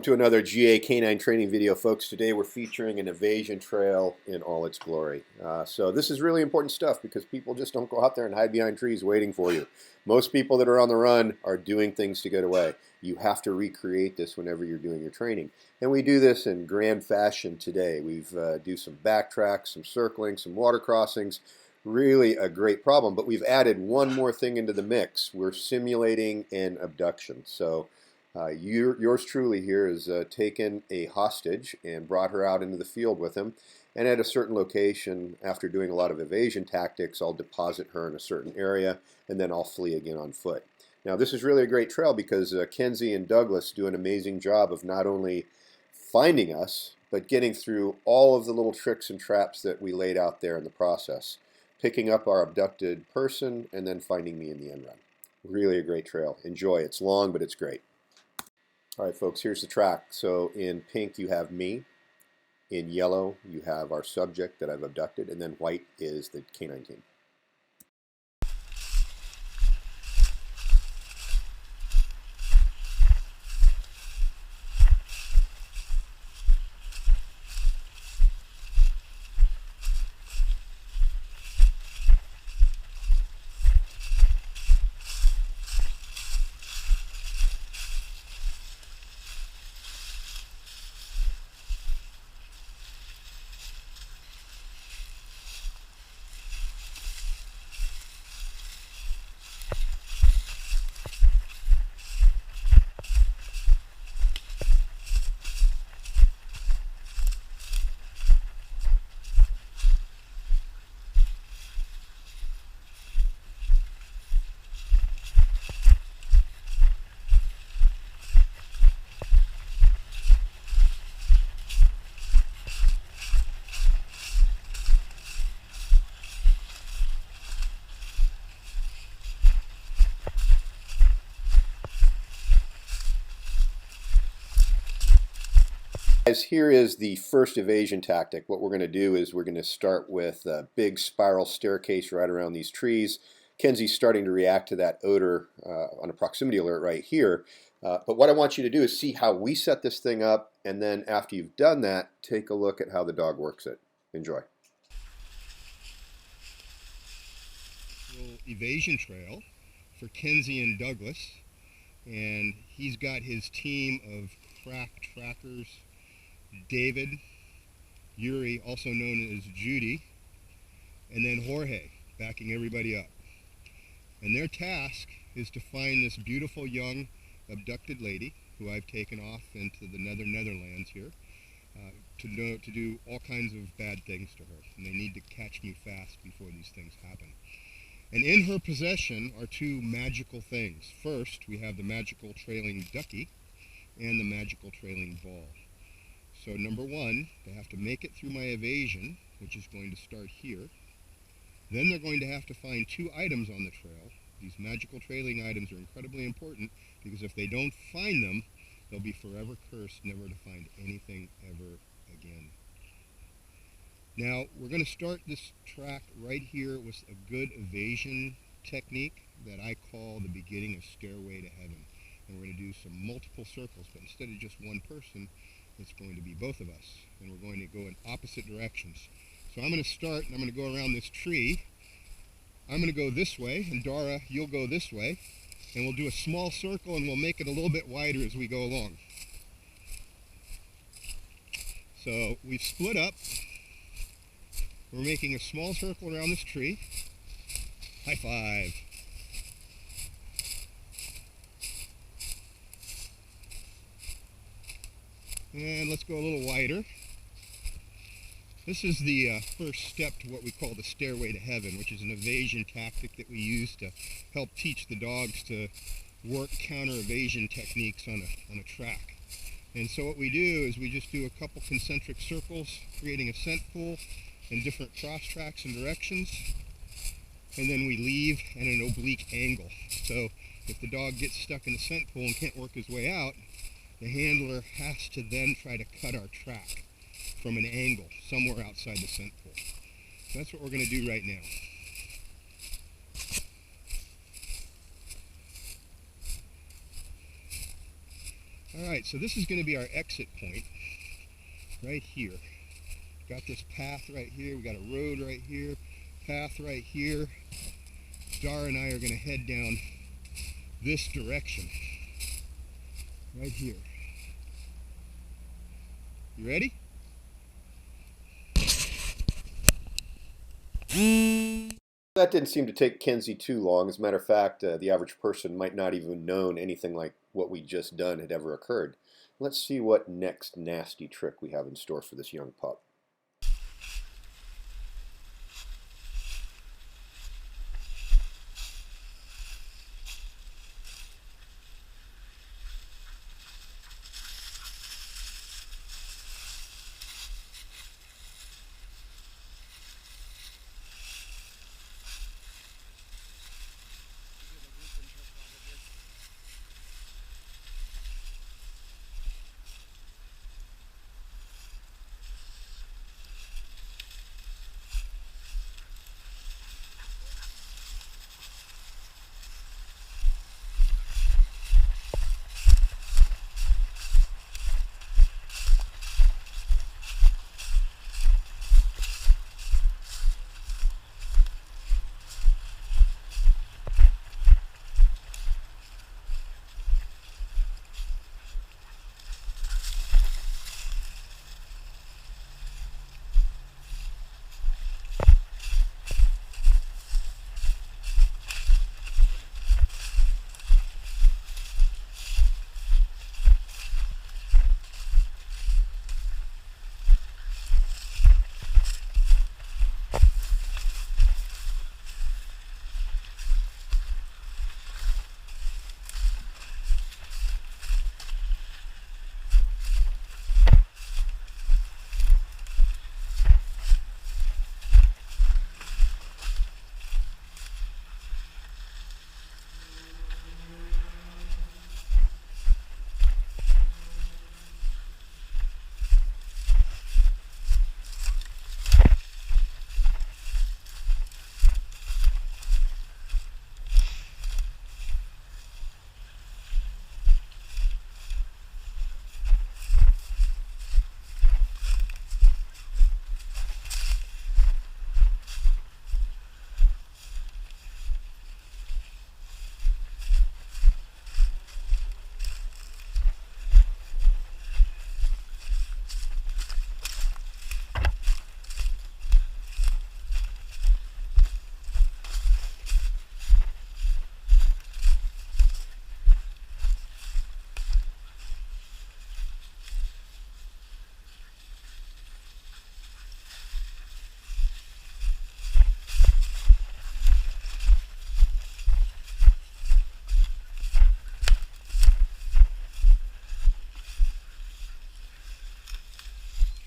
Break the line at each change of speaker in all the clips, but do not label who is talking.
to another GA canine training video, folks. Today we're featuring an evasion trail in all its glory. So this is really important stuff because people just don't go out there and hide behind trees waiting for you. Most people that are on the run are doing things to get away. You have to recreate this whenever you're doing your training. And we do this in grand fashion today. We've do some backtracks, some circling, some water crossings. Really a great problem, but we've added one more thing into the mix. We're simulating an abduction. So yours truly here has taken a hostage and brought her out into the field with him. And at a certain location, after doing a lot of evasion tactics, I'll deposit her in a certain area, and then I'll flee again on foot. Now, this is really a great trail because Quenzi and Douglas do an amazing job of not only finding us, but getting through all of the little tricks and traps that we laid out there in the process, picking up our abducted person, and then finding me in the end run. Really a great trail. Enjoy. It's long, but it's great. All right, folks, here's the track. So in pink, you have me. In yellow, you have our subject that I've abducted. And then white is the canine team. Guys, here is the first evasion tactic. What we're going to do is we're going to start with a big spiral staircase right around these trees. Quenzi's starting to react to that odor on a proximity alert right here. But what I want you to do is see how we set this thing up, and then after you've done that, take a look at how the dog works it. Enjoy.
Little evasion trail for Quenzi and Douglas, and he's got his team of crack trackers. David, Yuri, also known as Judy, and then Jorge, backing everybody up. And their task is to find this beautiful young abducted lady who I've taken off into the Netherlands here to do all kinds of bad things to her. And they need to catch me fast before these things happen. And in her possession are two magical things. First, we have the magical trailing ducky and the magical trailing ball. So number one, they have to make it through my evasion, which is going to start here. Then they're going to have to find two items on the trail. These magical trailing items are incredibly important because if they don't find them, they'll be forever cursed never to find anything ever again. Now, we're going to start this track right here with a good evasion technique that I call the beginning of Stairway to Heaven. And we're going to do some multiple circles, but instead of just one person, it's going to be both of us, and we're going to go in opposite directions. So I'm going to start, and I'm going to go around this tree. I'm going to go this way, and Dara, you'll go this way, and we'll do a small circle, and we'll make it a little bit wider as we go along. So we've split up. We're making a small circle around this tree. High five. And let's go a little wider. This is the first step to what we call the Stairway to Heaven, which is an evasion tactic that we use to help teach the dogs to work counter-evasion techniques on a track. And so what we do is we just do a couple concentric circles, creating a scent pool in different cross tracks and directions. And then we leave at an oblique angle. So if the dog gets stuck in the scent pool and can't work his way out, the handler has to then try to cut our track from an angle somewhere outside the scent pool. So that's what we're going to do right now. Alright, so this is going to be our exit point right here. Got this path right here, we got a road right here, path right here. Dar and I are going to head down this direction, right here. You ready?
That didn't seem to take Quenzi too long. As a matter of fact, the average person might not even known anything like what we just done had ever occurred. Let's see what next nasty trick we have in store for this young pup.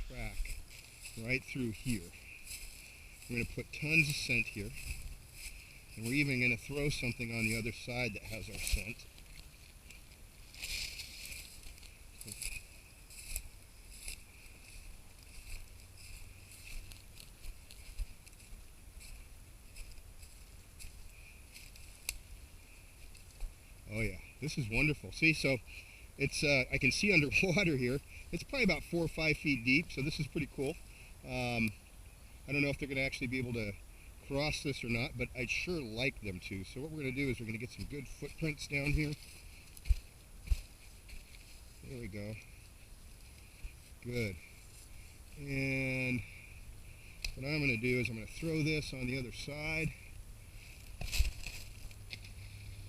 Track right through here. We're going to put tons of scent here. And we're even going to throw something on the other side that has our scent. Oh yeah, this is wonderful. See, so it's I can see underwater here. It's probably about 4 or 5 feet deep, so this is pretty cool. I don't know if they're going to actually be able to cross this or not, but I'd sure like them to. So what we're going to do is we're going to get some good footprints down here. There we go. Good. And what I'm going to do is I'm going to throw this on the other side.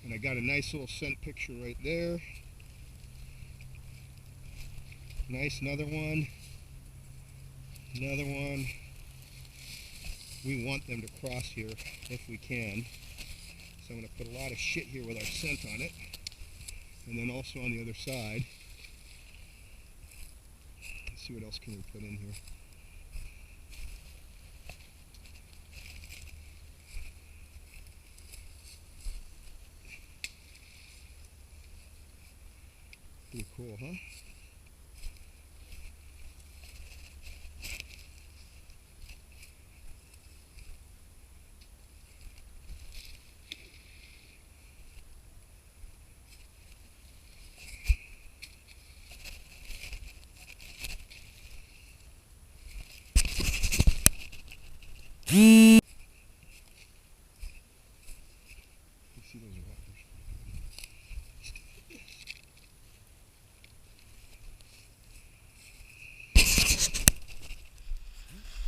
And I got a nice little scent picture right there. Nice, another one. Another one. We want them to cross here if we can. So I'm going to put a lot of shit here with our scent on it. And then also on the other side. Let's see what else can we put in here. Pretty cool, huh?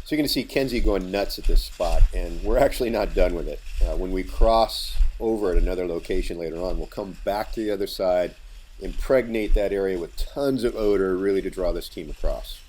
So you're going to see Quenzi going nuts at this spot, and we're actually not done with it. When we cross over at another location later on, we'll come back to the other side, impregnate that area with tons of odor, really to draw this team across.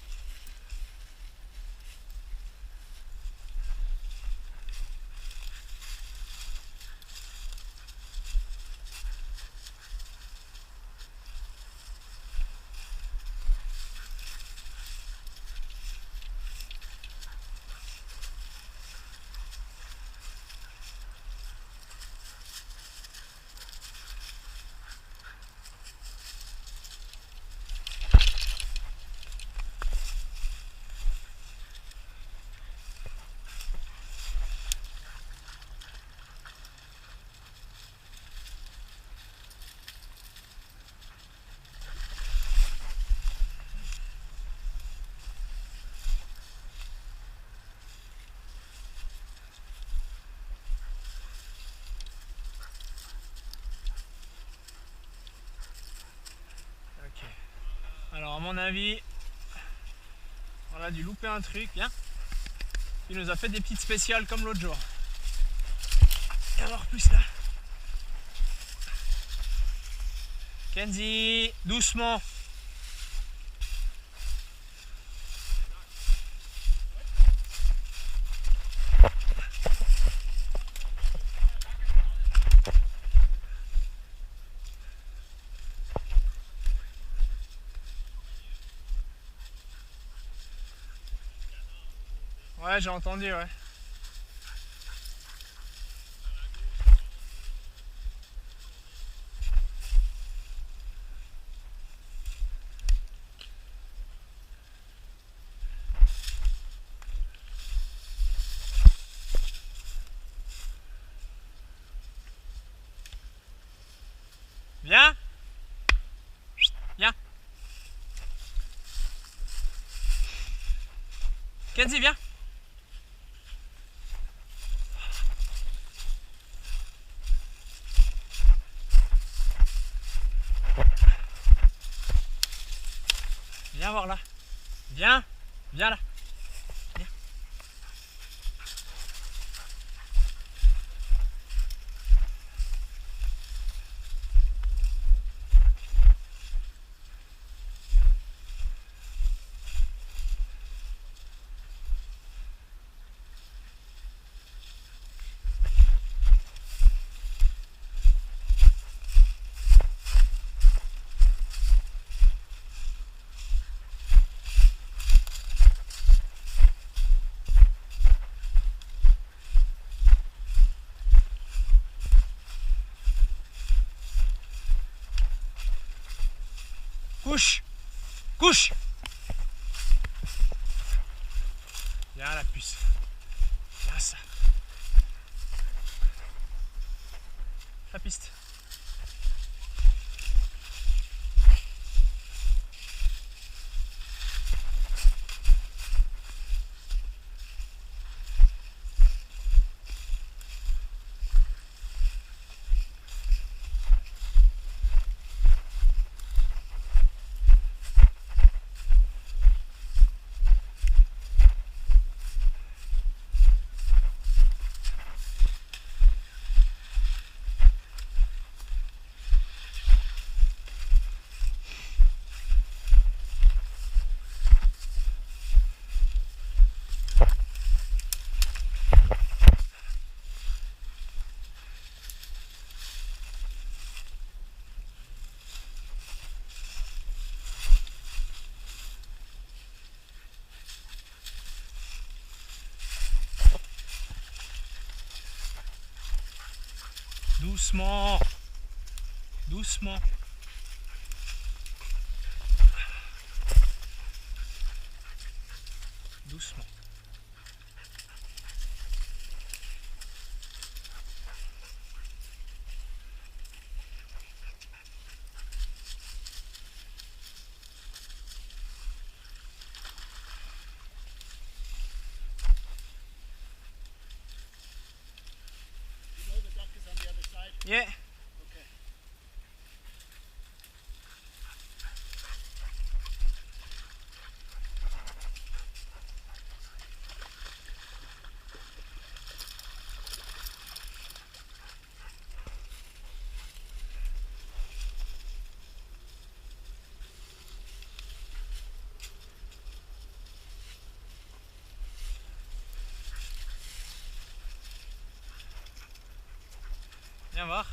Alors à mon avis, on a dû louper un truc, viens. Il nous a fait des petites spéciales comme l'autre jour. Et alors plus là. Quenzi, doucement. Ouais, j'ai entendu, ouais. Viens. Viens. Quenzi, viens. Viens voir là. Viens. Viens là. Viens. Couche. Couche. Viens la puce. Viens ça. La piste. Doucement. Doucement. Doucement. Yeah.
Okay.
Viens voir.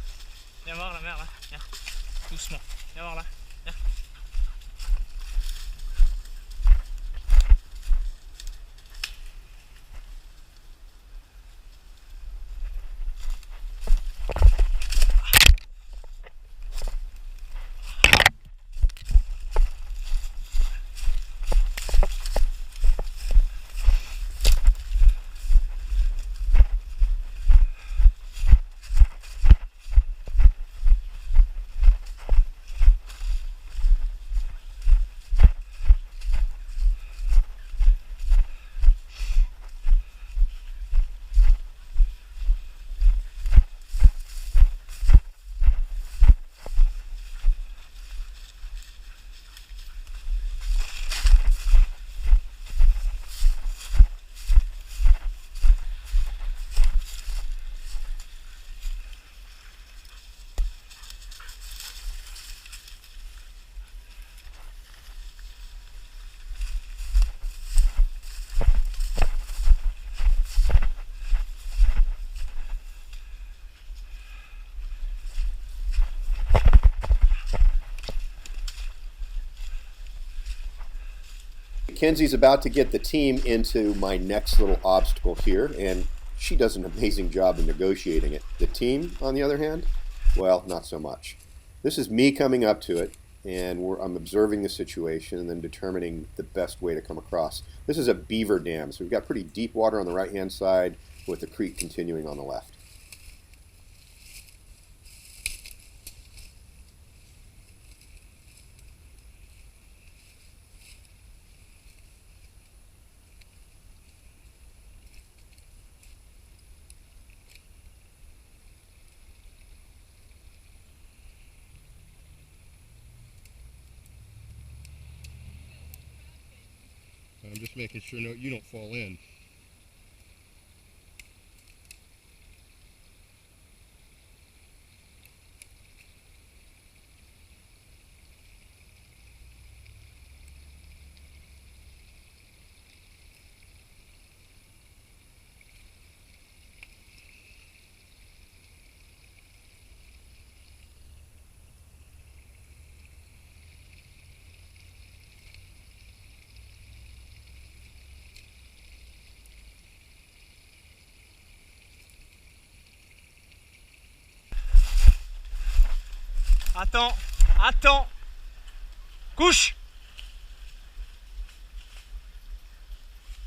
Viens voir la mer là. Viens. Doucement. Viens voir là. Viens.
Quenzi's about to get the team into my next little obstacle here, and she does an amazing job in negotiating it. The team, on the other hand, well, not so much. This is me coming up to it, and I'm observing the situation and then determining the best way to come across. This is a beaver dam, so we've got pretty deep water on the right-hand side with the creek continuing on the left.
I'm just making sure you don't fall in.
Attends, attends. Couche.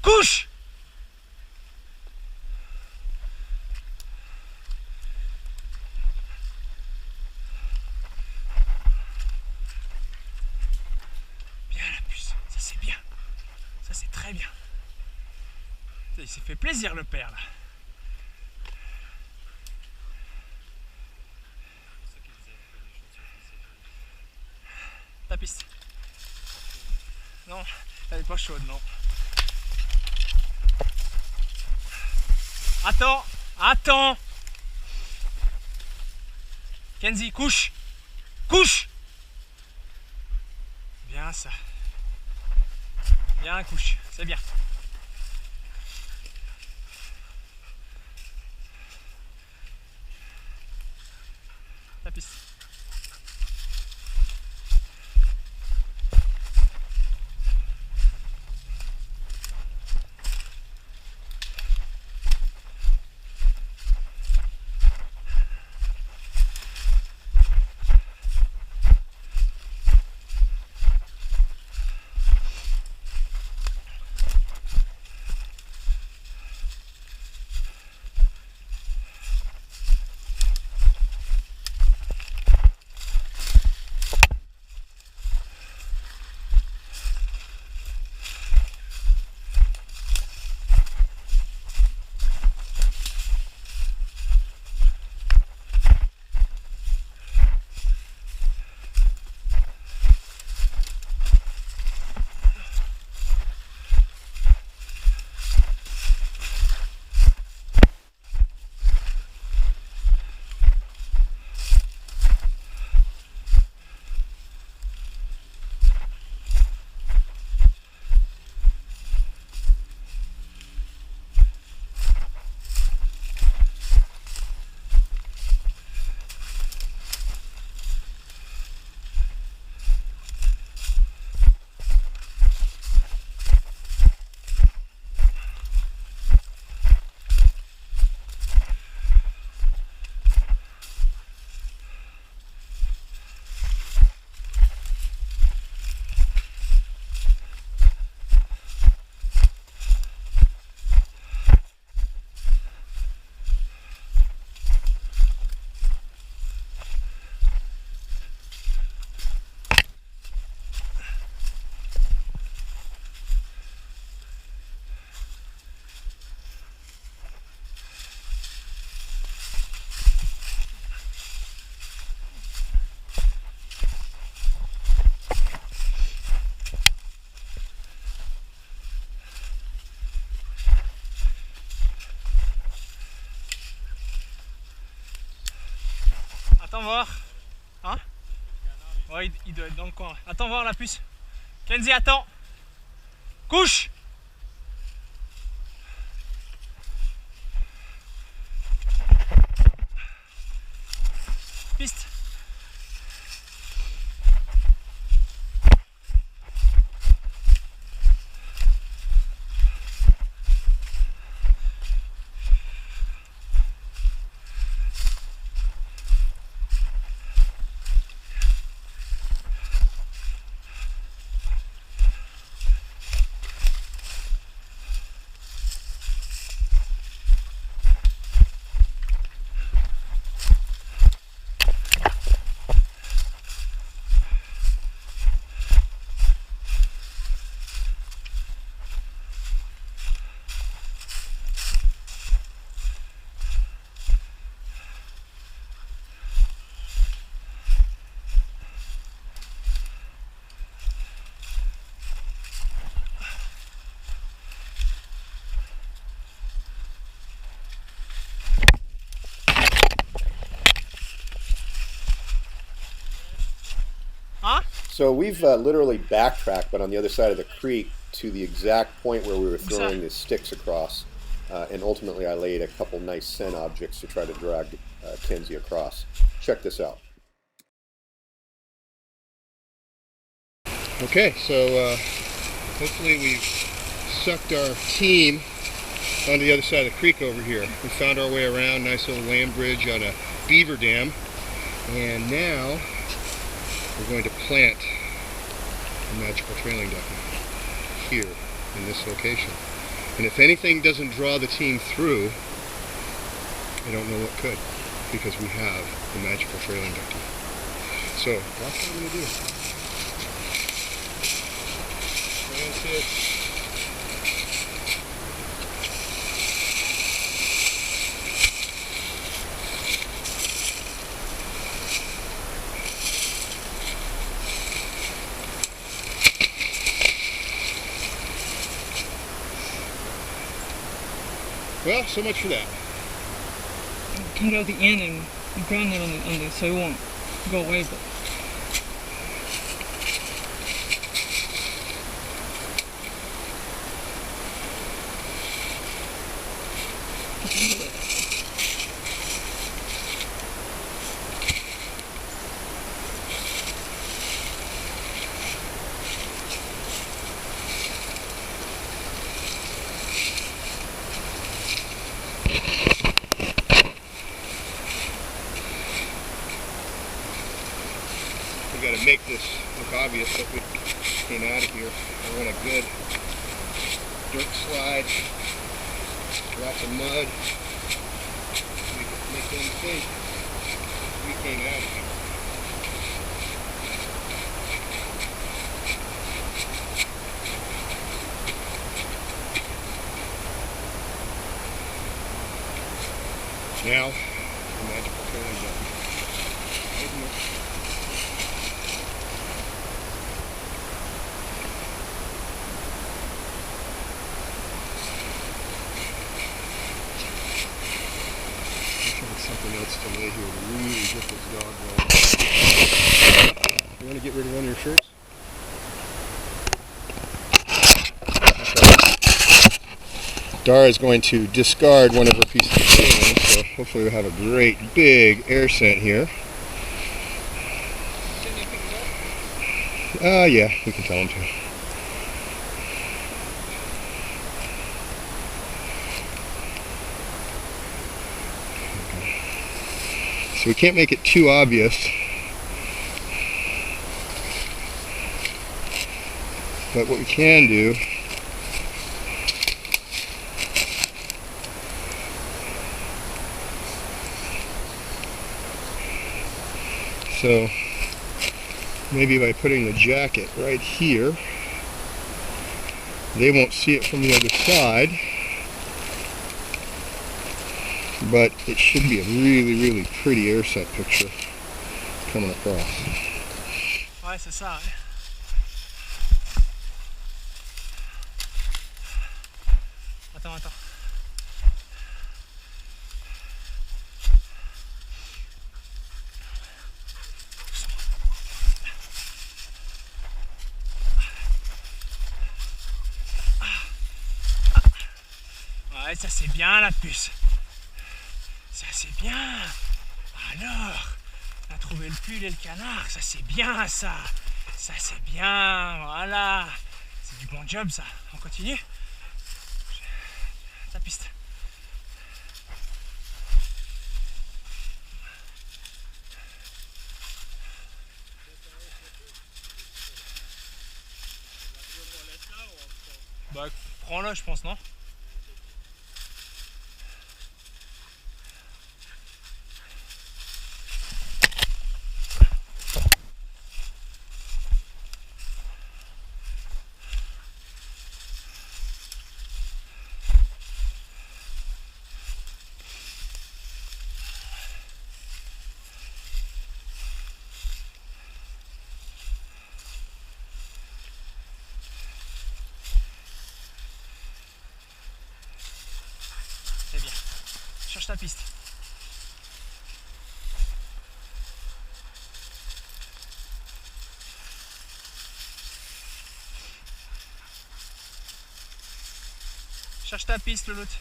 Couche. Bien la puce, ça c'est bien. Ça c'est très bien. Il s'est fait plaisir le père là. Ta piste. Non, elle est pas chaude, non. Attends, attends. Quenzi, couche. Couche. Bien ça. Bien, couche, c'est bien. Ta piste. Attends voir. Hein? Ouais, il doit être dans le coin. Attends voir la puce. Quenzi, attends. Couche! Piste. Huh?
So we've literally backtracked, but on the other side of the creek to the exact point where we were throwing the sticks across. And ultimately I laid a couple nice scent objects to try to drag Quenzi across. Check this out.
Okay, so hopefully we've sucked our team onto the other side of the creek over here. We found our way around, nice little land bridge on a beaver dam, and now we're going to plant a magical trailing duck here in this location. And if anything doesn't draw the team through, I don't know what could, because we have the magical trailing ducky. So that's what I'm going to do. Plant it. Well, so much for that.
Come out the end and ground it on the so it won't go away. But
we got to make this look obvious that we came out of here. I want a good dirt slide, lots of mud. Make them think we came out of here. Now, the magical trailing duck. Right here. Something else to lay here to really get this dog going. You want to get rid of one of your shirts? Okay. Dara is going to discard one of her pieces of clothing, so hopefully we'll have a great big air scent here. Yeah, we can tell him to. So we can't make it too obvious, but what we can do so maybe by putting the jacket right here, they won't see it from the other side. But it should be a really, really pretty air scent picture coming across.
Ouais, c'est ça. Ouais. Attends. Ouais, ça c'est bien la puce. Ça c'est bien. Alors, on a trouvé le pull et le canard. Ça c'est bien ça. Ça c'est bien. Voilà. C'est du bon job ça. On continue. Ta piste. Bah, prends-le, je pense, non? C'est bien. Cherche ta piste. Cherche ta piste, le l'autre.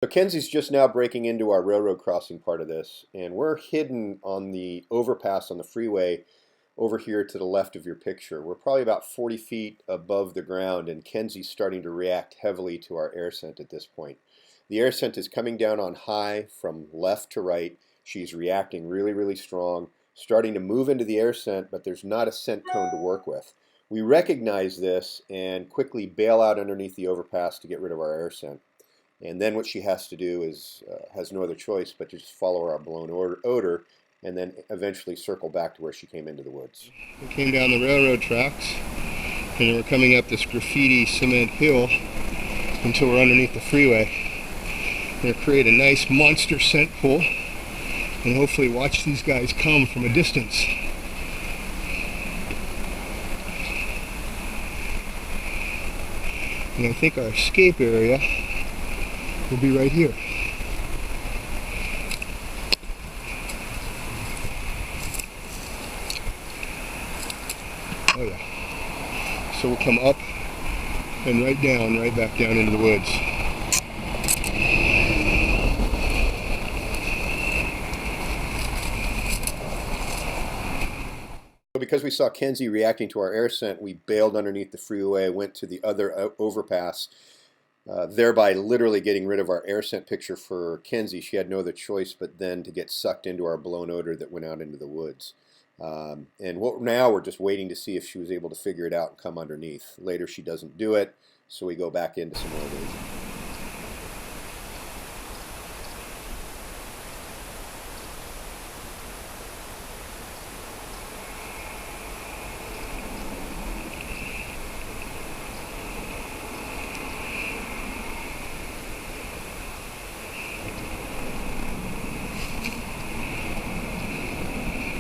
So Quenzi's just now breaking into our railroad crossing part of this, and we're hidden on the overpass on the freeway over here to the left of your picture. We're probably about 40 feet above the ground, and Quenzi's starting to react heavily to our air scent at this point. The air scent is coming down on high from left to right. She's reacting really, really strong, starting to move into the air scent, but there's not a scent cone to work with. We recognize this and quickly bail out underneath the overpass to get rid of our air scent. And then what she has to do is, has no other choice but to just follow our blown odor and then eventually circle back to where she came into the woods.
We came down the railroad tracks and we're coming up this graffiti cement hill until we're underneath the freeway. We're going to create a nice monster scent pool and hopefully watch these guys come from a distance. And I think our escape area will be right here. Oh yeah. So we'll come up and right down, right back down into the woods.
Because we saw Quenzi reacting to our air scent, we bailed underneath the freeway, went to the other overpass, thereby literally getting rid of our air scent picture for Quenzi. She had no other choice but then to get sucked into our blown odor that went out into the woods. Now we're just waiting to see if she was able to figure it out and come underneath. Later she doesn't do it, so we go back into some more evasion.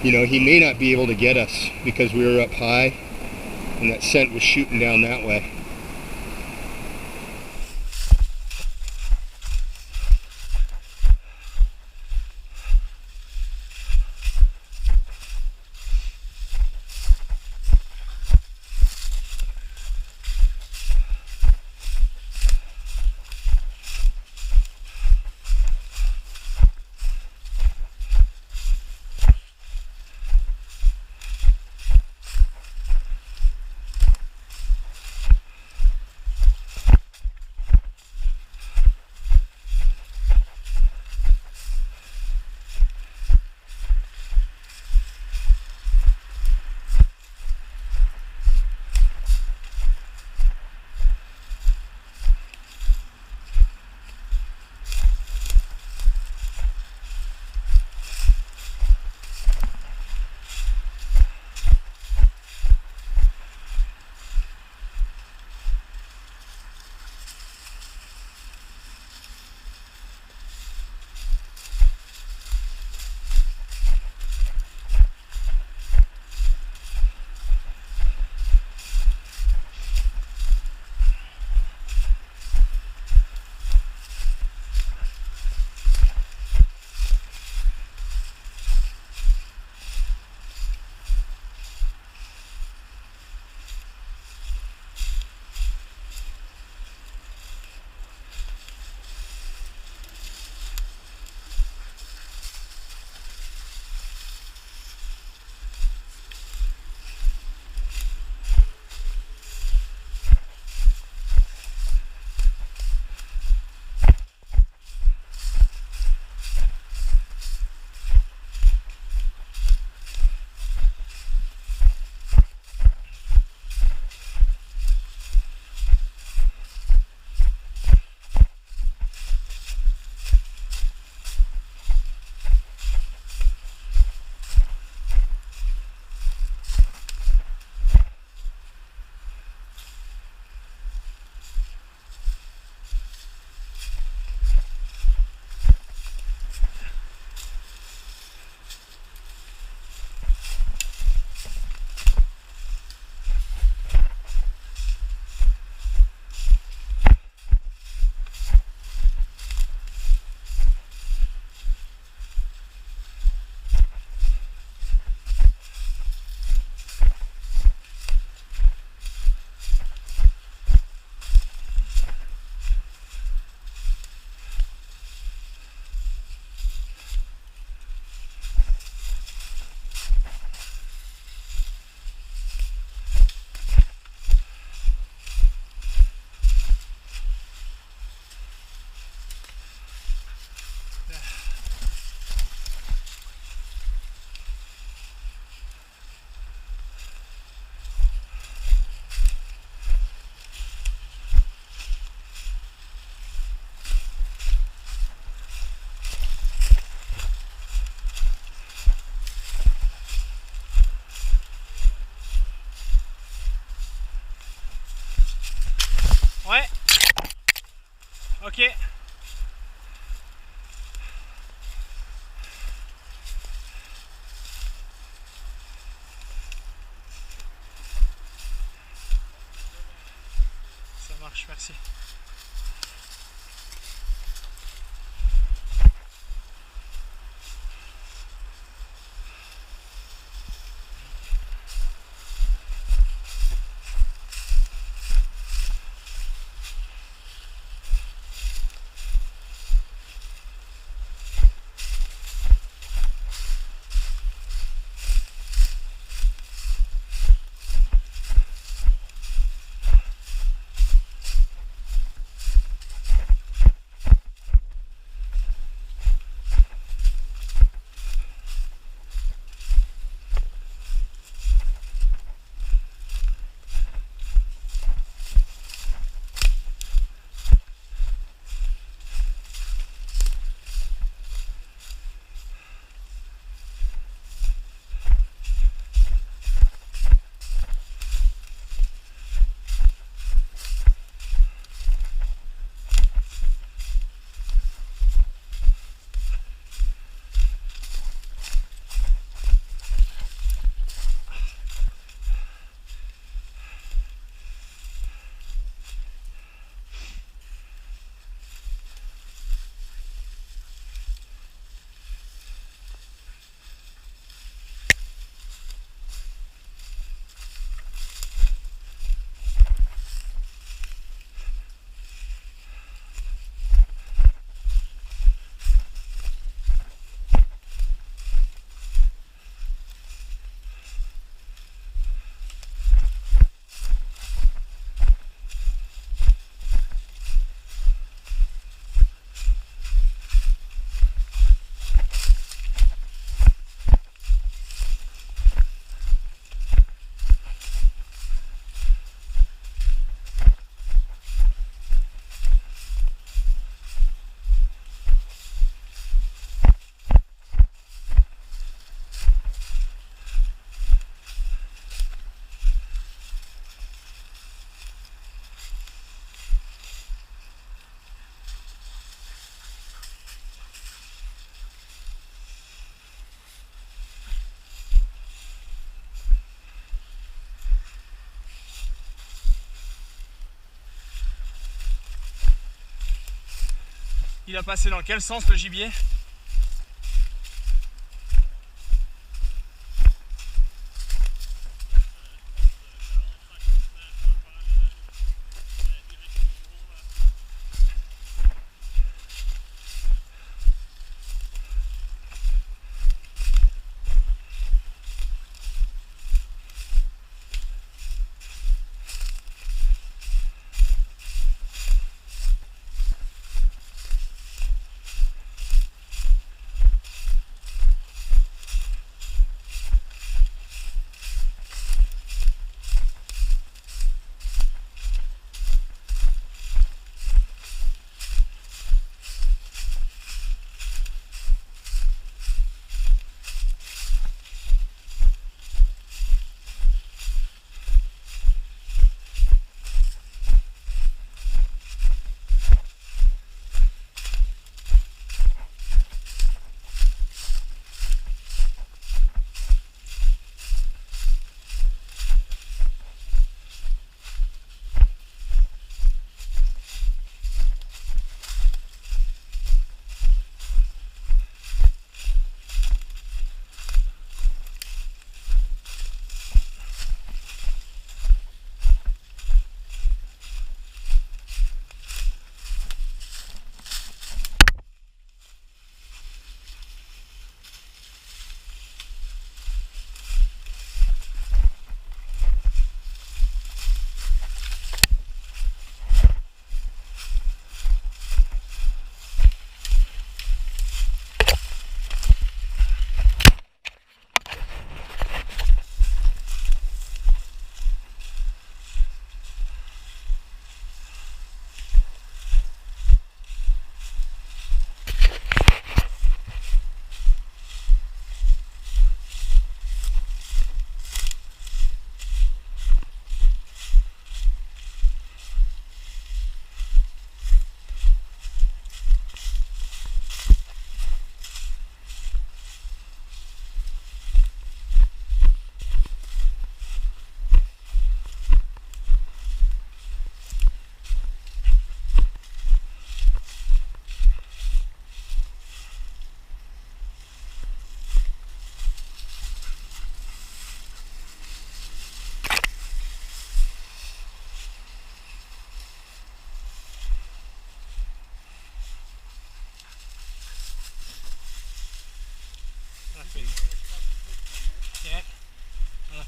You know, he may not be able to get us because we were up high and that scent was shooting down that way.
Ok. Ça marche, merci. Il a passé dans quel sens le gibier?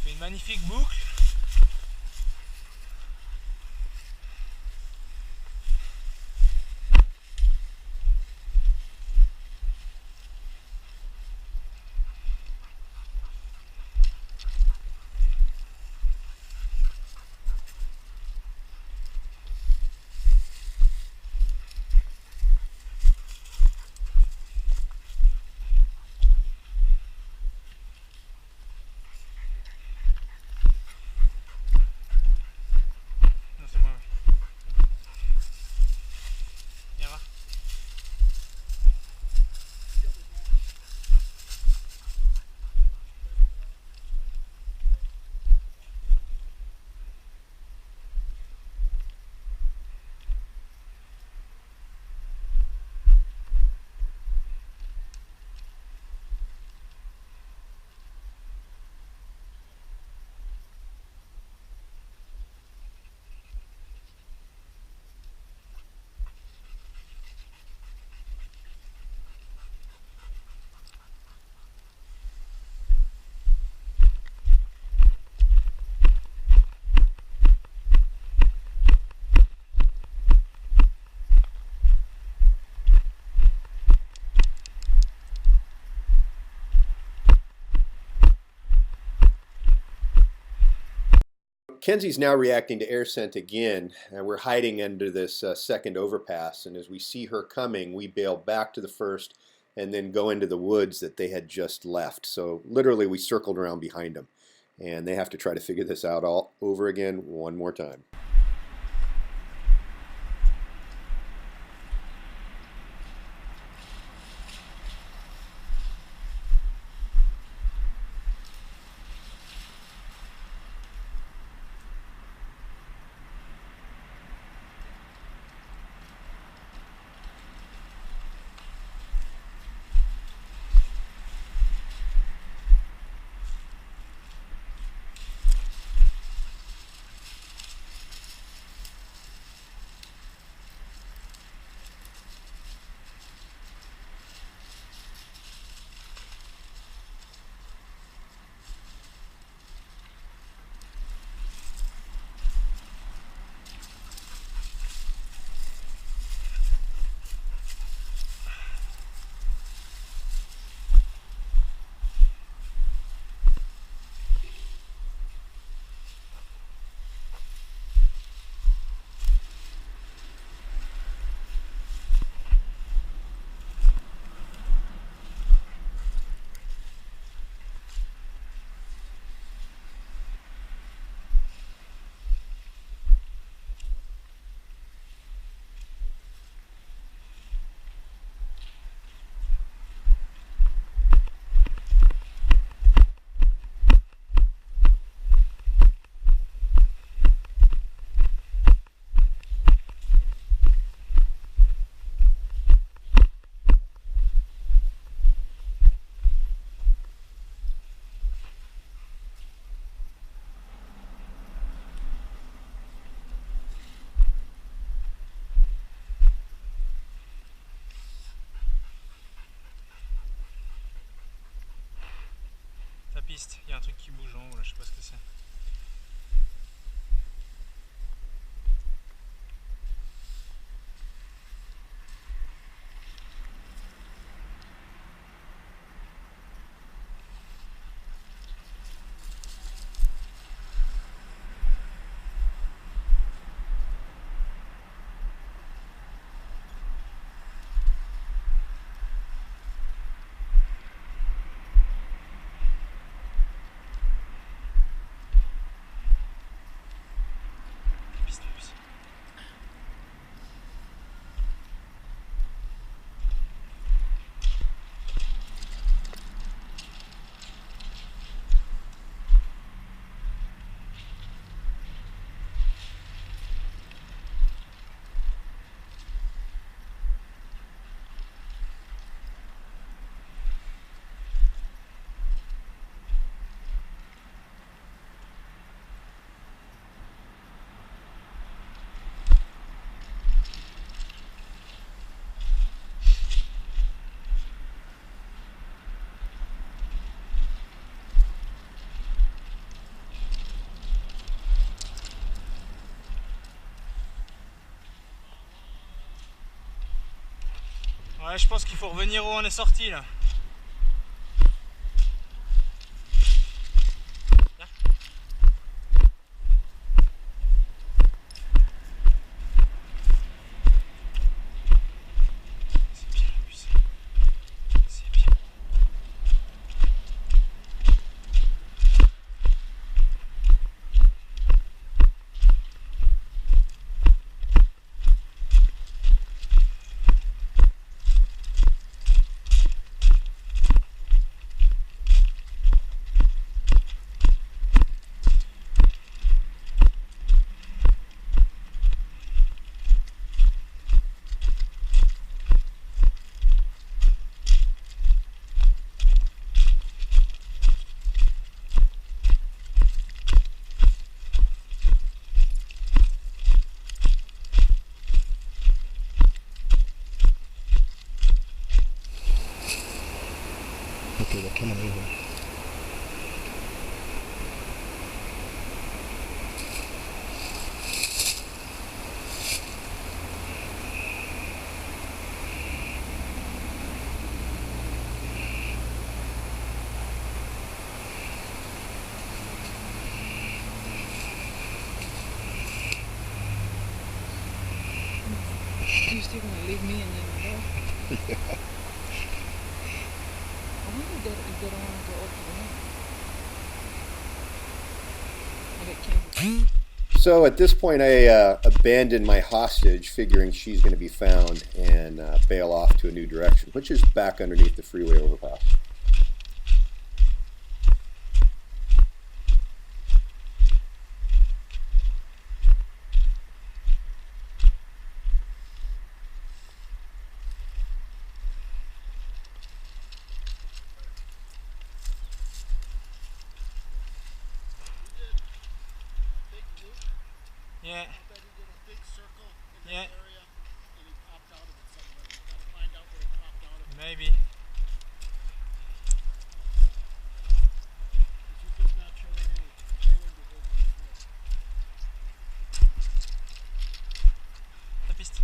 fait une magnifique boucle. Non, c'est moi. Viens voir.
Quenzi's now reacting to air scent again, and we're hiding under this second overpass, and as we see her coming, we bail back to the first and then go into the woods that they had just left. So literally we circled around behind them, and they have to try to figure this out all over again one more time.
Ta piste, il y a un truc qui bouge en haut là, je sais pas ce que c'est. Ouais, je pense qu'il faut revenir où on est sorti là.
Okay, they're coming over.
You're still gonna leave me in there?
Yeah.
I wonder if they don't want to go up to the hill. I get
So at this point, I abandon my hostage, figuring she's going to be found, and bail off to a new direction, which is back underneath the freeway overpass.
Yeah. Yeah. Maybe. La piste.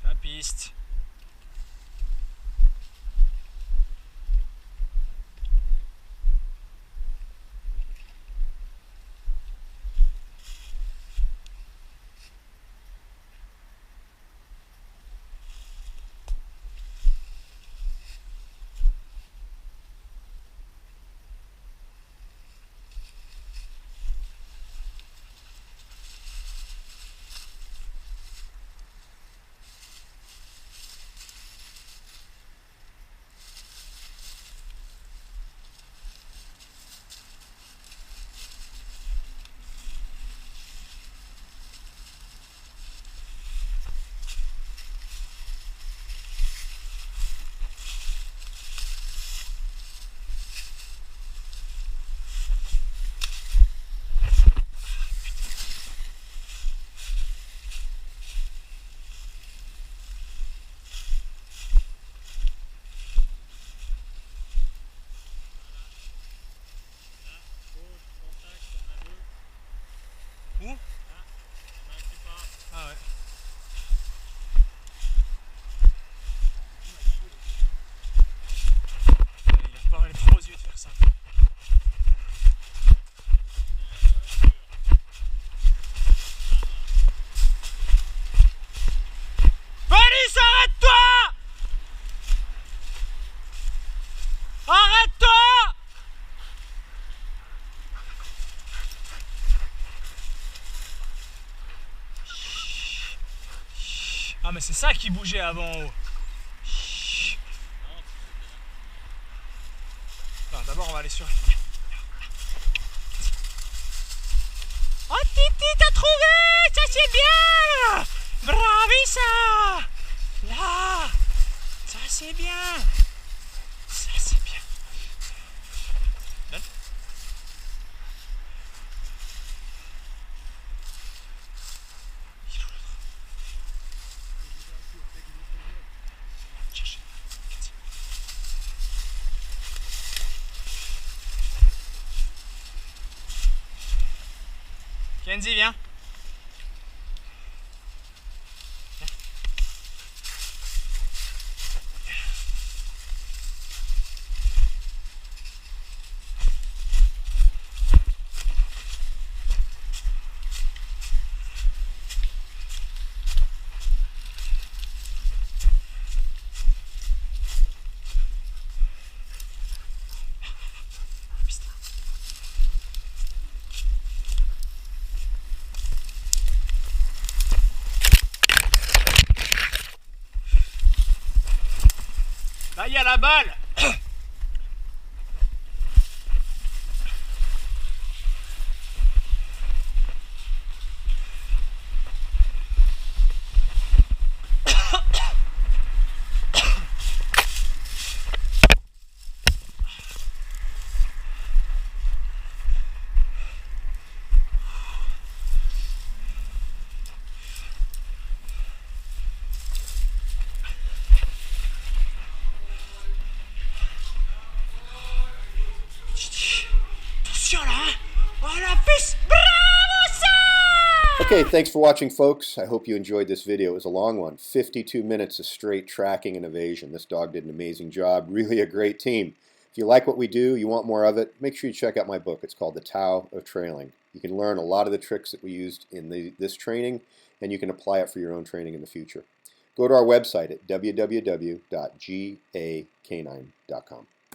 La piste. Où? Ah ouais. Il a pas les trop aux yeux de faire ça. Police, arrête-toi! Arrête-toi! Ah mais c'est ça qui bougeait avant en haut. Non, d'abord on va aller sur... Oh Titi, t'as trouvé! Ça c'est bien! Bravissa! c'est bien. Ça c'est bien. Donne. Il est où l'autre? Cherche. Quenzi. Quenzi, viens. Là, il y a la balle. Attention là, hein. Oh la piste. Bravo ça.
Okay, thanks for watching, folks. I hope you enjoyed this video. It was a long one, 52 minutes of straight tracking and evasion. This dog did an amazing job. Really a great team. If you like what we do, you want more of it, make sure you check out my book. It's called The Tao of Trailing. You can learn a lot of the tricks that we used in this training, and you can apply it for your own training in the future. Go to our website at www.gacanine.com.